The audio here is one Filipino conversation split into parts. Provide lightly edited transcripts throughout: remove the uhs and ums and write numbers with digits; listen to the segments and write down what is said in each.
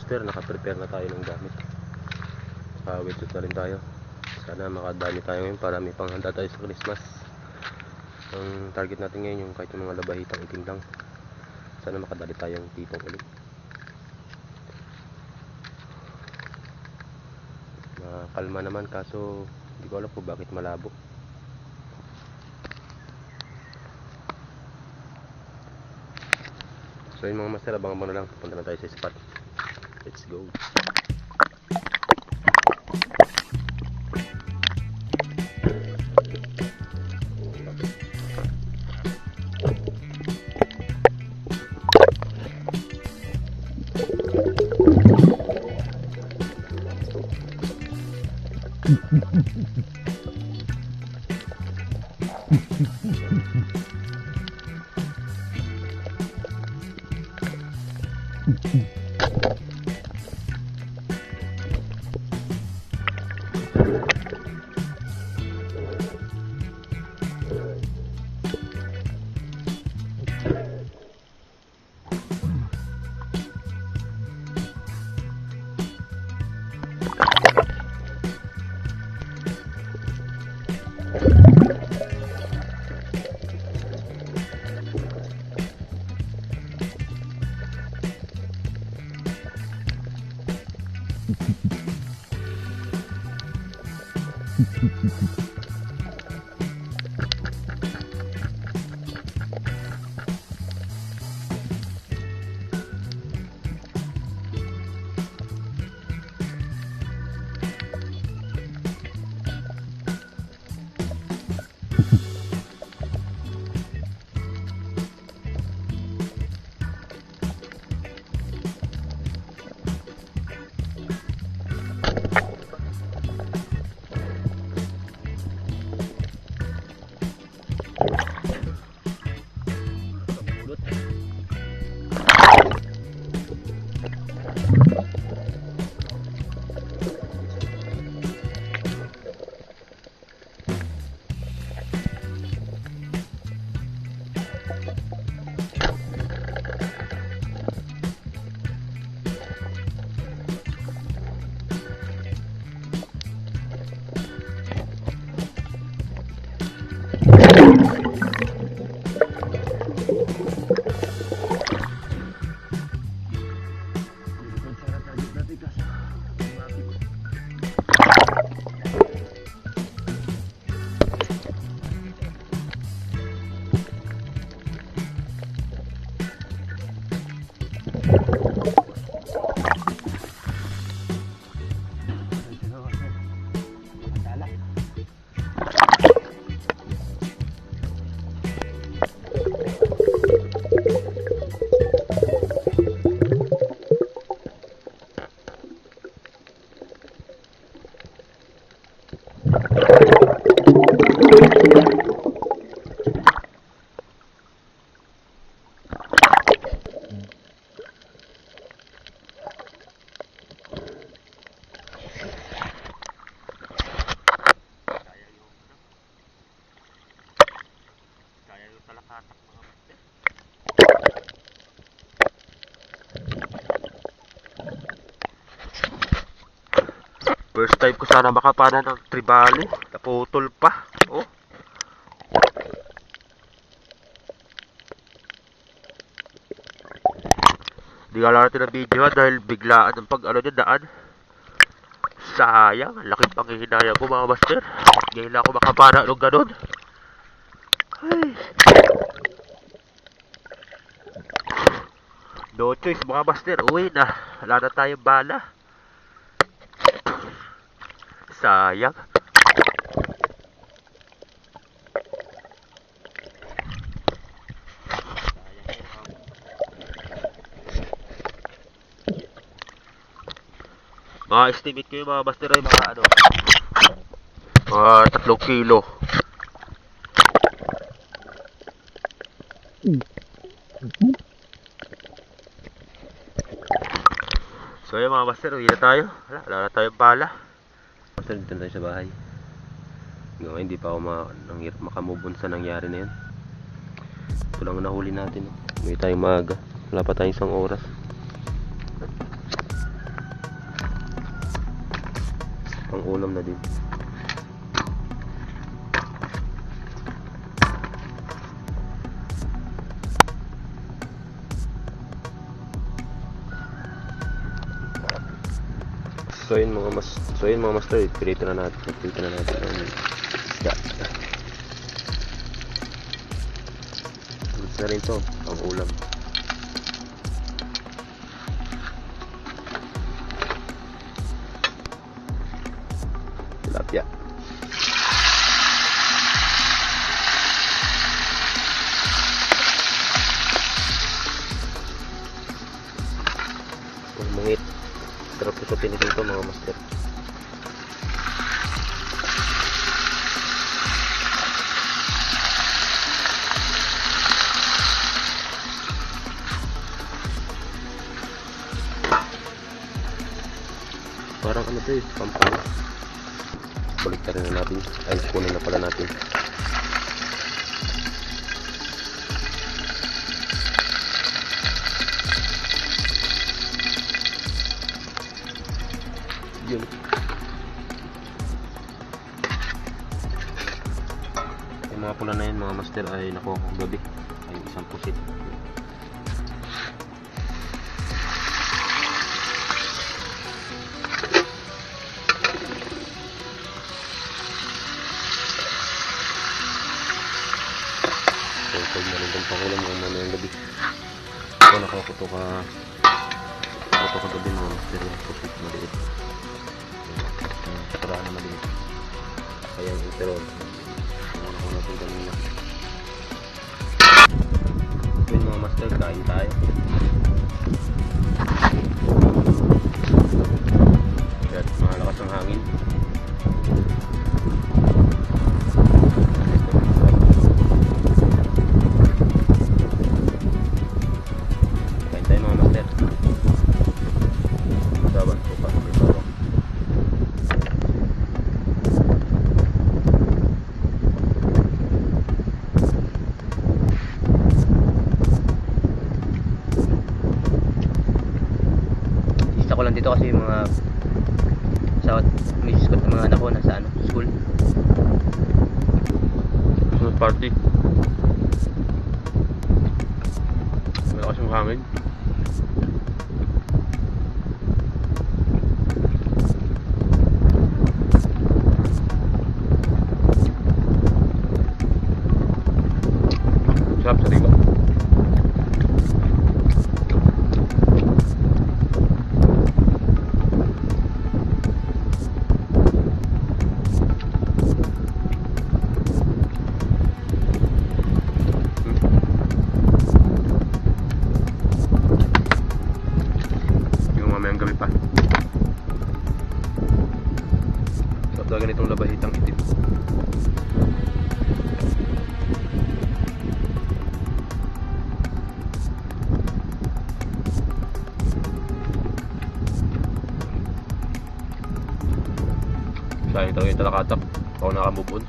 master, naka-prepare na tayo ng gamit. Wetsuit na rin tayo. Sana makadami tayo ngayon para may panghanda tayo sa Christmas. Ang target natin ngayon yung kahit yung mga labahitang itim lang. Sana makadali tayong tipong ulit. Kalma naman, kaso hindi ko alam po bakit malabo. So yun mga master, abang-abang na lang, pupunta na tayo sa spot. Let's go. First time ko sana makapana ng tribali. Naputol pa. Oh. Di ka lang natin ng video dahil biglaan ng pag-ano niya daan. Sayang. Laking panghihinayang ko mga master. Ngayon lang ako makapana ng ganun. Ay. No choice mga master. Uwi na. Wala na tayong bala. Sayang. Mga estimate ko yung mga master ay mga ano, mga 3 kilo. So yun mga master, uwi na tayo. Wala na tayong bala. Master, dito na tayo sa bahay. Ngayon hindi pa ako makamove on sa nangyari na yun. Ito lang nahuli natin. Uwi tayong maaga. Wala pa tayong 1 oras. pang ulam na din. So yun mga master, pilito na natin ang isda. Goods na rin to, ang ulam. Tilapia. Mungit. Sarap ito pinigil ko mga master. Parang ano to eh, pampano. Balik na natin. Ay, kunin na pala natin. Yun. Yung mga pula na yun mga master ay nakuha ko gabi. Ay isang pusit. So pag nalindang pangulam yung mga yung gabi. Ito nakuha ko ito ka gabi mga master yung pusit maliit. Para na maliit. Kaya yung iteron. Ano ko natin kanina. Yun mga master, kain tayo. Kahit malakas ang hangin. Kain tayo mga master. Saban ko pa. Ko lang dito kasi yung mga sa misis ko at mga anak ko nasa school. Party. Malakas yung hangin. Sarap sa riba. Mamayang gabi pa. Sarap talaga nitong labahitang itim. Sayang talaga yung talakatak. Ako nakamubon.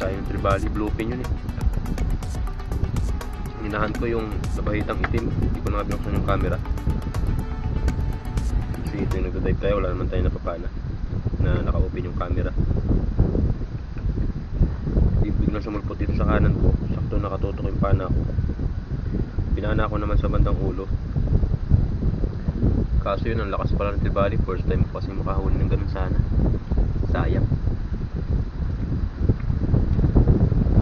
Sayang yung tribali. Bluefin yun eh. Hinahan ko yung labahitang itim. Hindi ko na binuksan yung camera kasi ito yung nagdadive tayo. Wala naman tayo napapana na naka-open yung camera. Biglang sumulpot dito sa kanan ko. Sakto nakatutok yung pana ko. Pinana ko naman sa bandang ulo. Kaso yun, ang lakas pala ng tribali. First time ko kasi makahuli ng ganun sana. Sayang.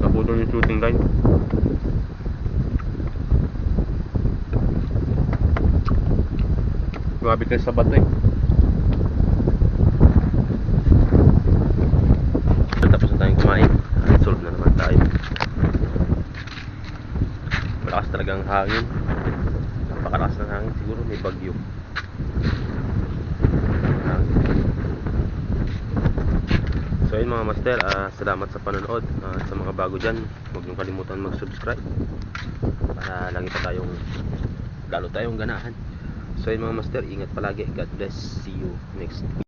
Naputol yung shooting line. Lumapit kayo sa bato eh. Tapos na tayong kumain. Solve na naman tayo. Malakas talagang hangin. Napakalakas ng hangin. Siguro may bagyo. So yun mga master, salamat sa panonood. Sa mga bago dyan, huwag niyong kalimutan mag-subscribe para lagi pa tayong lalo tayong ganahan. So yun mga master, ingat palagi. God bless. See you next week.